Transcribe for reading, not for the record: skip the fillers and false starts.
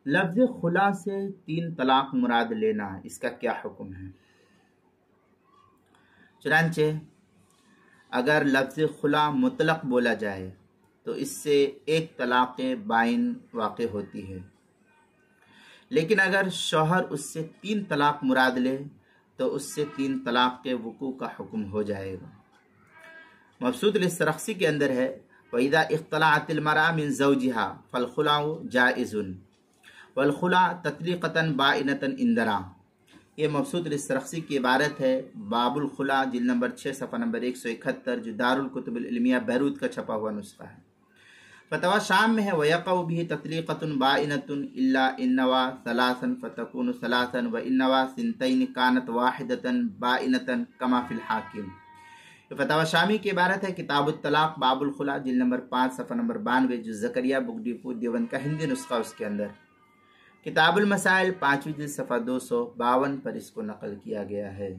لفظ خلا سے 3 طلاق مراد لینا، اس کا کیا حکم ہے؟ چنانچہ اگر لفظ خلا مطلق بولا جائے تو اس سے 1 طلاق بائن واقع ہوتی ہے، لیکن اگر شوہر اس سے 3 طلاق مراد لے تو اس سے 3 طلاق کے وقوع کا حکم ہو جائے گا۔ مبسوط الاسترخسی کے اندر ہے وَإِذَا اخْتَلَعَتِ الْمَرْأَةُ مِنْ زَوْجِهَا فَالْخُلَعُ جَائِزٌ وَالْخُلَعُ تَطْلِيقَةً بَائِنَةً اِنْدَرَا۔ یہ مبسوط الاسترخسی کی عبارت ہے، باب الخلا جلد نمبر 6 صفحہ نمبر 171، جو دارالکتب العلمیہ بیروت کا چھپا ہوا نسخہ ہے۔ فتویٰ شام میں ہے وَيَقَعُ بِهِ تَطْلِيقَةٌ بَائِنَةٌ إِلَّا إِنْ نَوَىٰ ثَلَاثًا فَتَكُونُ ثَلَاثًا وَإِنْ نَوَىٰ ثِنْتَيْنِ كَانَتْ وَاحِدَةً بَائِنَةً كَمَا فِي الْحَاكِمِ۔ فتاوی شامی کی عبارت ہے، کتاب الطلاق باب الخلا جلد نمبر 5 صفحہ نمبر 92، جو زکریہ بک ڈپو دیوبند کا ہندی نسخہ اس کے اندر۔ کتاب المسائل 5ویں جلد صفحہ 252 پر اس کو نقل کیا گیا ہے۔